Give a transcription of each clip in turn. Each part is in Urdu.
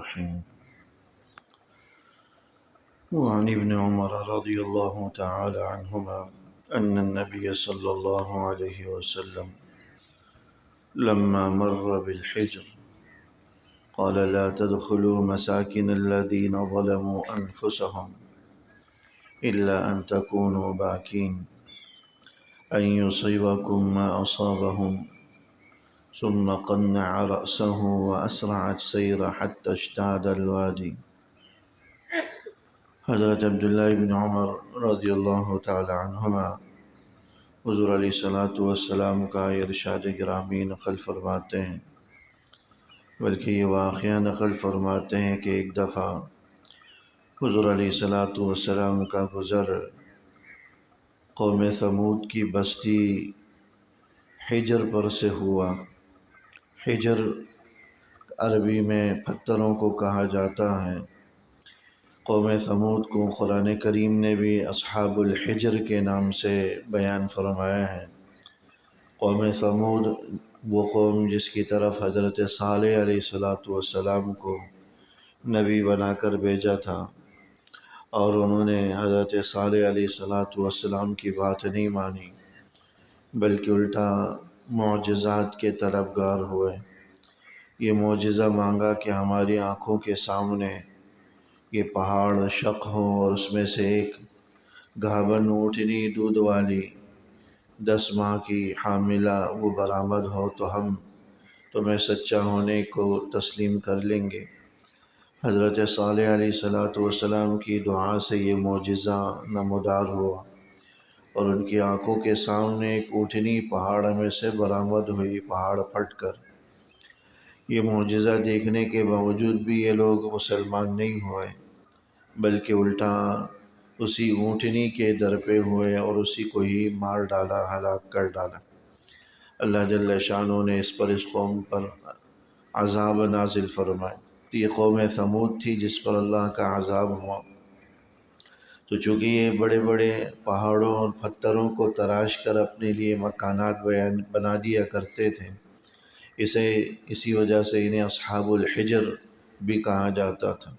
الرحيم. وعن ابن عمر رضي الله تعالى عنهما أن النبي صلى الله عليه وسلم لما مر بالحجر قال لا تدخلوا مساكن الذين ظلموا أنفسهم إلا أن تكونوا باكين أن يصيبكم ما أصابهم ثم قنع رأسه وأسرع السير حتى اشتعد الوادي. حضرت عبداللہ بن عمر رضی اللہ تعالی عنہما حضور علیہ الصلوۃ والسلام کا ارشاد گرامی نقل فرماتے ہیں، بلکہ یہ واقعہ نقل فرماتے ہیں کہ ایک دفعہ حضور علیہ الصلوۃ والسلام کا گزر قوم ثمود کی بستی حجر پر سے ہوا۔ حجر عربی میں پتھروں کو کہا جاتا ہے۔ قوم ثمود کو قرآن کریم نے بھی اصحاب الحجر کے نام سے بیان فرمایا ہے۔ قوم ثمود وہ قوم جس کی طرف حضرت صالح علیہ السلام کو نبی بنا کر بھیجا تھا، اور انہوں نے حضرت صالح علیہ السلام کی بات نہیں مانی، بلکہ الٹا معجزات کے طلبگار ہوئے۔ یہ معجزہ مانگا کہ ہماری آنکھوں کے سامنے یہ پہاڑ شق ہو اور اس میں سے ایک گھابن اونٹنی دودھ والی 10 ماہ کی حاملہ وہ برآمد ہو تو ہم تمہیں سچا ہونے کو تسلیم کر لیں گے۔ حضرت صالح علیہ السلام کی دعا سے یہ معجزہ نمودار ہوا، اور ان کی آنکھوں کے سامنے ایک اونٹنی پہاڑ میں سے برآمد ہوئی، پہاڑ پھٹ کر۔ یہ معجزہ دیکھنے کے باوجود بھی یہ لوگ مسلمان نہیں ہوئے، بلکہ الٹا اسی اونٹنی کے در پہ ہوئے اور اسی کو ہی مار ڈالا، ہلاک کر ڈالا۔ اللہ جل شانہ نے اس قوم پر عذاب نازل فرمائے۔ یہ قوم ثمود تھی جس پر اللہ کا عذاب ہوا۔ تو چونکہ یہ بڑے بڑے پہاڑوں اور پتھروں کو تراش کر اپنے لیے مکانات بنا دیا کرتے تھے، اسی وجہ سے انہیں اصحاب الحجر بھی کہا جاتا تھا۔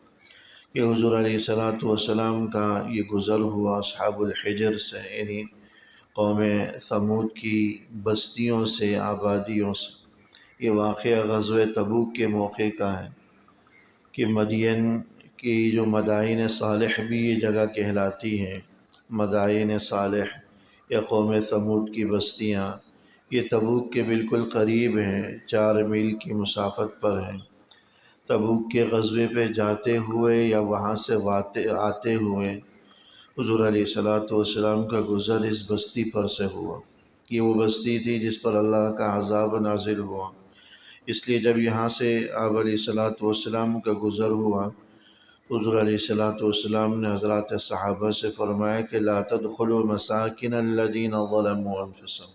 کہ حضور علیہ السلام کا یہ گزر ہوا اصحاب الحجر سے، یعنی قوم ثمود کی بستیوں سے، آبادیوں سے۔ یہ واقعہ غزوہ تبوک کے موقع کا ہے کہ مدین کی جو مدائن صالح بھی یہ جگہ کہلاتی ہے، مدائن صالح یا قوم ثمود کی بستیاں، یہ تبوک کے بالکل قریب ہیں، 4 میل کی مسافت پر ہیں۔ تبوک کے غزوے پہ جاتے ہوئے یا وہاں سے آتے ہوئے حضور علیہ السلام کا گزر اس بستی پر سے ہوا۔ یہ وہ بستی تھی جس پر اللہ کا عذاب نازل ہوا، اس لیے جب یہاں سے آپ علیہ السلام کا گزر ہوا، حضور علیہ السلام نے حضرات صحابہ سے فرمایا کہ لا تدخلوا مساکن الذین ظلموا انفسهم،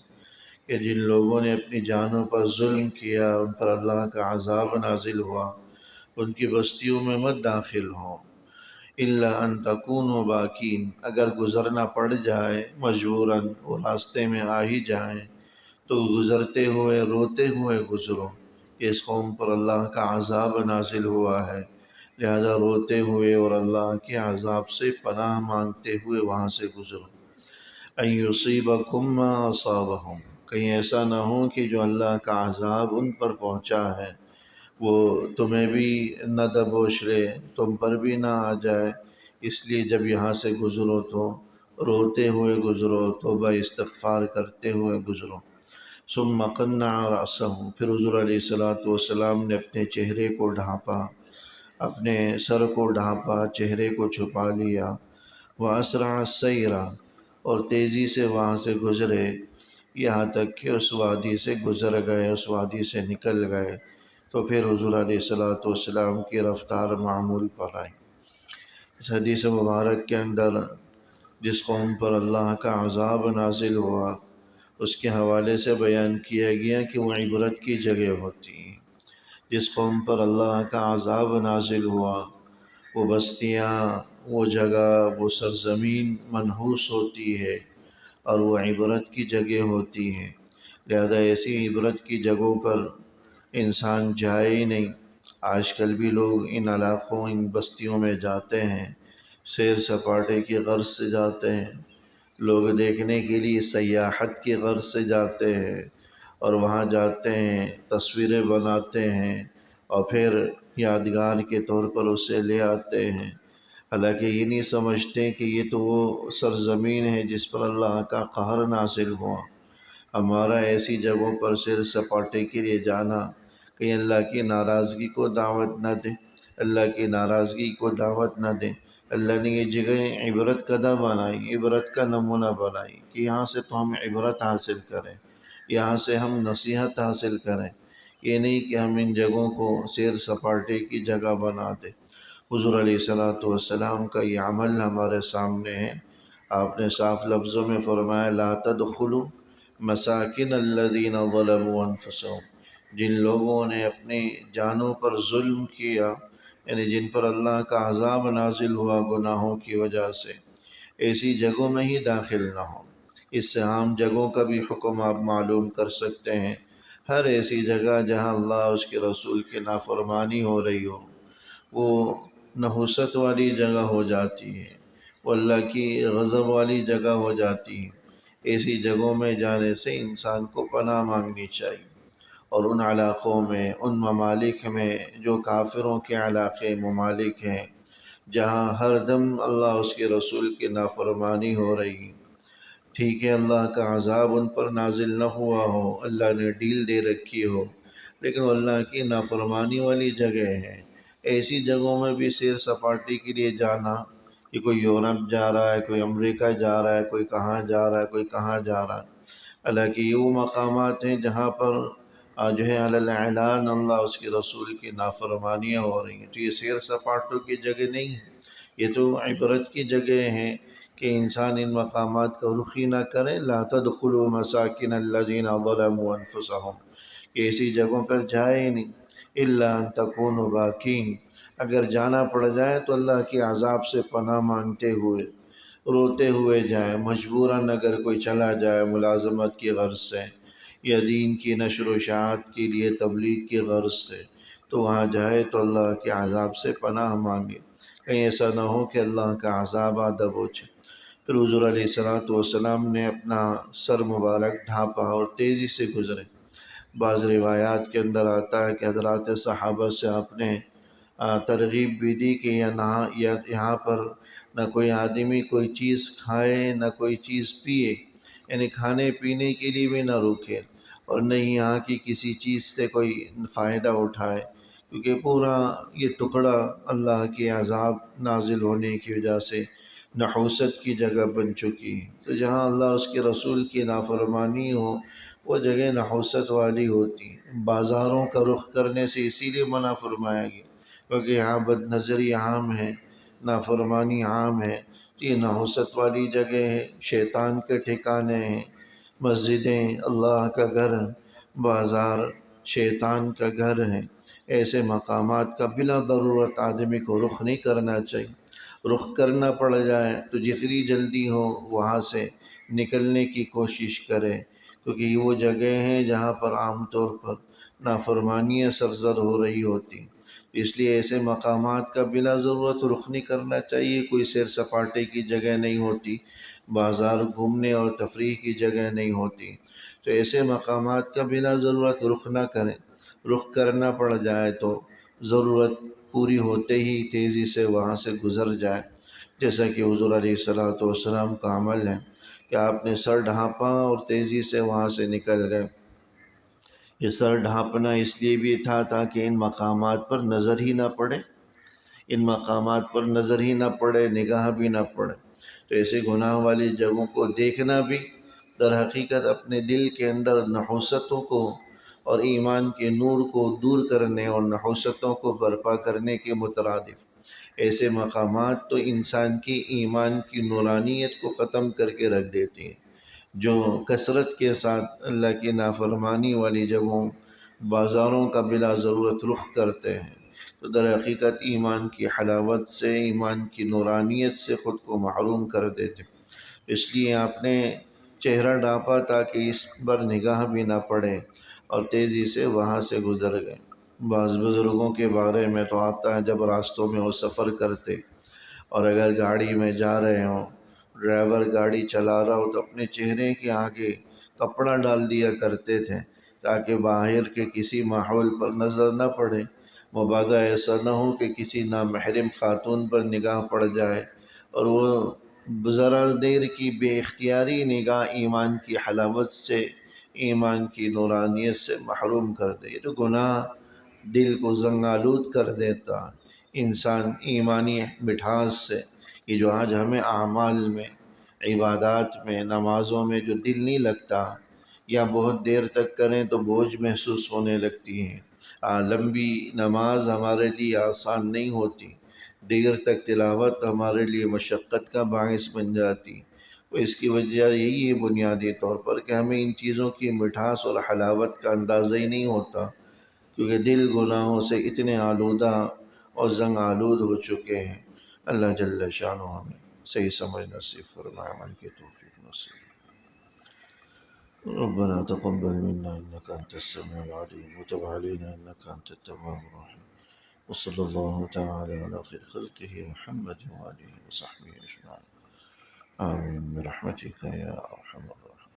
کہ جن لوگوں نے اپنی جانوں پر ظلم کیا، ان پر اللہ کا عذاب نازل ہوا، ان کی بستیوں میں مت داخل ہوں۔ الا ان تکونوا باکین، اگر گزرنا پڑ جائے مجبوراً، وہ راستے میں آ ہی جائیں تو گزرتے ہوئے روتے ہوئے گزرو۔ اس قوم پر اللہ کا عذاب نازل ہوا ہے، لہذا روتے ہوئے اور اللہ کے عذاب سے پناہ مانگتے ہوئے وہاں سے گزرو۔ ان یصیبکم ما اصابہم، کہیں ایسا نہ ہو کہ جو اللہ کا عذاب ان پر پہنچا ہے وہ تمہیں بھی نہ دبوچ لے، تم پر بھی نہ آ جائے، اس لیے جب یہاں سے گزرو تو روتے ہوئے گزرو، توبہ استغفار کرتے ہوئے گزرو۔ ثم قنع رأسہ، پھر حضور علیہ السلام نے اپنے چہرے کو ڈھانپا، اپنے سر کو ڈھانپا، چہرے کو چھپا لیا۔ وأسرع السیر، اور تیزی سے وہاں سے گزرے، یہاں تک کہ اس وادی سے گزر گئے، اس وادی سے نکل گئے، تو پھر حضور علیہ السلام کی رفتار معمول پر آئی۔ اس حدیث مبارک کے اندر جس قوم پر اللہ کا عذاب نازل ہوا اس کے حوالے سے بیان کیا گیا کہ وہ عبرت کی جگہ ہوتی ہیں۔ جس قوم پر اللہ کا عذاب نازل ہوا وہ بستیاں، وہ جگہ، وہ سرزمین منحوس ہوتی ہے اور وہ عبرت کی جگہ ہوتی ہے، لہذا ایسی عبرت کی جگہوں پر انسان جائے ہی نہیں۔ آج کل بھی لوگ ان علاقوں ان بستیوں میں جاتے ہیں، سیر سپاٹے کی غرض سے جاتے ہیں، لوگ دیکھنے کے لیے سیاحت کی غرض سے جاتے ہیں، اور وہاں جاتے ہیں، تصویریں بناتے ہیں اور پھر یادگار کے طور پر اسے لے آتے ہیں۔ حالانکہ یہ نہیں سمجھتے کہ یہ تو وہ سرزمین ہے جس پر اللہ کا قہر نازل ہوا۔ ہمارا ایسی جگہوں پر سیر سپاٹے کے لیے جانا کہیں اللہ کی ناراضگی کو دعوت نہ دے، اللہ کی ناراضگی کو دعوت نہ دے۔ اللہ نے یہ جگہ عبرت کا دہ بنائی، عبرت کا نمونہ بنائی کہ یہاں سے تو ہم عبرت حاصل کریں، یہاں سے ہم نصیحت حاصل کریں۔ یہ نہیں کہ ہم ان جگہوں کو سیر سپاٹے کی جگہ بنا دیں۔ حضور علیہ السلام کا یہ عمل ہمارے سامنے ہے۔ آپ نے صاف لفظوں میں فرمایا لا تدخلوا مساکن الذین ظلموا انفسهم، جن لوگوں نے اپنی جانوں پر ظلم کیا، یعنی جن پر اللہ کا عذاب نازل ہوا گناہوں کی وجہ سے، ایسی جگہوں میں ہی داخل نہ ہوں۔ اس سے عام جگہوں کا بھی حکم آپ معلوم کر سکتے ہیں۔ ہر ایسی جگہ جہاں اللہ اس کے رسول کی نافرمانی ہو رہی ہو، وہ نحوست والی جگہ ہو جاتی ہے، وہ اللہ کی غضب والی جگہ ہو جاتی ہے۔ ایسی جگہوں میں جانے سے انسان کو پناہ مانگنی چاہیے، اور ان علاقوں میں، ان ممالک میں جو کافروں کے علاقے ممالک ہیں، جہاں ہر دم اللہ اس کے رسول کی نافرمانی ہو رہی ہے، ٹھیک ہے اللہ کا عذاب ان پر نازل نہ ہوا ہو، اللہ نے ڈیل دے رکھی ہو، لیکن اللہ کی نافرمانی والی جگہ ہے۔ ایسی جگہوں میں بھی سیر سپاٹے کے لیے جانا، کہ کوئی یورپ جا رہا ہے، کوئی امریکہ جا رہا ہے، کوئی کہاں جا رہا ہے، کوئی کہاں جا رہا ہے، حالانکہ یہ وہ مقامات ہیں جہاں پر جو ہے علی الاعلان اللہ اس کے رسول کی نافرمانیاں ہو رہی ہیں۔ تو یہ سیر سپاٹوں کی جگہ نہیں ہے، یہ تو عبرت کی جگہ ہیں کہ انسان ان مقامات کا رخ ہی نہ کرے۔ لا تدخلوا مساکن الذین ظلموا انفسهم، کہ ایسی جگہوں پر جائے نہیں، الا ان تکونوا باکین، اگر جانا پڑ جائے تو اللہ کے عذاب سے پناہ مانگتے ہوئے، روتے ہوئے جائے۔ مجبوراً اگر کوئی چلا جائے ملازمت کی غرض سے یا دین کی نشر و اشاعت کے لیے تبلیغ کی غرض سے، تو وہاں جائے تو اللہ کے عذاب سے پناہ مانگے، کہیں ایسا نہ ہو کہ اللہ کا عذاب آ دبوچے۔ پھر حضور علیہ السلام نے اپنا سر مبارک ڈھانپا اور تیزی سے گزرے۔ بعض روایات کے اندر آتا ہے کہ حضرات صحابہ سے آپ نے ترغیب بھی دی کہ یہاں پر نہ کوئی آدمی کوئی چیز کھائے نہ کوئی چیز پیے، یعنی کھانے پینے کے لیے بھی نہ رکے، اور نہ ہی یہاں کی کسی چیز سے کوئی فائدہ اٹھائے، کیونکہ پورا یہ ٹکڑا اللہ کے عذاب نازل ہونے کی وجہ سے نحوست کی جگہ بن چکی ہے۔ تو جہاں اللہ اس کے رسول کی نافرمانی ہو، وہ جگہ نحوست والی ہوتی ہے۔ بازاروں کا رخ کرنے سے اسی لیے منع فرمایا گیا، کیونکہ یہاں بد نظری عام ہے، نافرمانی عام ہے۔ یہ نحوست والی جگہ ہے، شیطان کے ٹھکانے ہیں۔ مسجدیں اللہ کا گھر، بازار شیطان کا گھر ہے۔ ایسے مقامات کا بلا ضرورت آدمی کو رخ نہیں کرنا چاہیے۔ رخ کرنا پڑ جائے تو جتنی جلدی ہو وہاں سے نکلنے کی کوشش کرے، کیونکہ یہ وہ جگہ ہیں جہاں پر عام طور پر نافرمانیاں سرزد ہو رہی ہوتی، اس لیے ایسے مقامات کا بلا ضرورت رخ نہیں کرنا چاہیے۔ کوئی سیر سپاٹے کی جگہ نہیں ہوتی، بازار گھومنے اور تفریح کی جگہ نہیں ہوتی، تو ایسے مقامات کا بلا ضرورت رخ نہ کریں۔ رخ کرنا پڑ جائے تو ضرورت پوری ہوتے ہی تیزی سے وہاں سے گزر جائے، جیسا کہ حضور علیہ السلام کا عمل ہے کہ آپ نے سر ڈھانپا اور تیزی سے وہاں سے نکل گئے۔ یہ سر ڈھانپنا اس لیے بھی تھا تاکہ ان مقامات پر نظر ہی نہ پڑے، ان مقامات پر نظر ہی نہ پڑے، نگاہ بھی نہ پڑے۔ تو ایسے گناہ والی جگہوں کو دیکھنا بھی در حقیقت اپنے دل کے اندر نحوستوں کو اور ایمان کے نور کو دور کرنے اور نحوستوں کو برپا کرنے کے مترادف۔ ایسے مقامات تو انسان کی ایمان کی نورانیت کو ختم کر کے رکھ دیتی ہیں۔ جو کثرت کے ساتھ اللہ کی نافرمانی والی جگہوں، بازاروں کا بلا ضرورت رخ کرتے ہیں، تو در حقیقت ایمان کی حلاوت سے، ایمان کی نورانیت سے خود کو محروم کر دیتے۔ اس لیے آپ نے چہرہ ڈھانپا تاکہ اس پر نگاہ بھی نہ پڑے، اور تیزی سے وہاں سے گزر گئے۔ بعض بزرگوں کے بارے میں تو آتا ہے جب راستوں میں وہ سفر کرتے اور اگر گاڑی میں جا رہے ہوں، ڈرائیور گاڑی چلا رہا ہو تو اپنے چہرے کے آگے کپڑا ڈال دیا کرتے تھے تاکہ باہر کے کسی ماحول پر نظر نہ پڑے، مبادا ایسا نہ ہو کہ کسی نامحرم خاتون پر نگاہ پڑ جائے اور وہ ذرا دیر کی بے اختیاری نگاہ ایمان کی حلاوت سے، ایمان کی نورانیت سے محروم کر دے۔ یہ تو گناہ دل کو زنگ آلود کر دیتا انسان ایمانی مٹھاس سے۔ یہ جو آج ہمیں اعمال میں، عبادات میں، نمازوں میں جو دل نہیں لگتا یا بہت دیر تک کریں تو بوجھ محسوس ہونے لگتی ہیں، لمبی نماز ہمارے لیے آسان نہیں ہوتی، دیر تک تلاوت ہمارے لیے مشقت کا باعث بن جاتی، تو اس کی وجہ یہی ہے بنیادی طور پر کہ ہمیں ان چیزوں کی مٹھاس اور حلاوت کا اندازہ ہی نہیں ہوتا، کیونکہ دل گناہوں سے اتنے آلودہ اور زنگ آلود ہو چکے ہیں۔ اللہ جل شانہ ہمیں صحیح سمجھ نصیب فرمائے، عمل کی توفیق نصیب۔ ربنا تقبل منا انك انت السميع العليم وتب علينا انك انت التواب الرحيم، وصلى الله تعالى على خير خلقه محمد وآله وصحبه أجمعين، آمين برحمتك يا أرحم الراحمين۔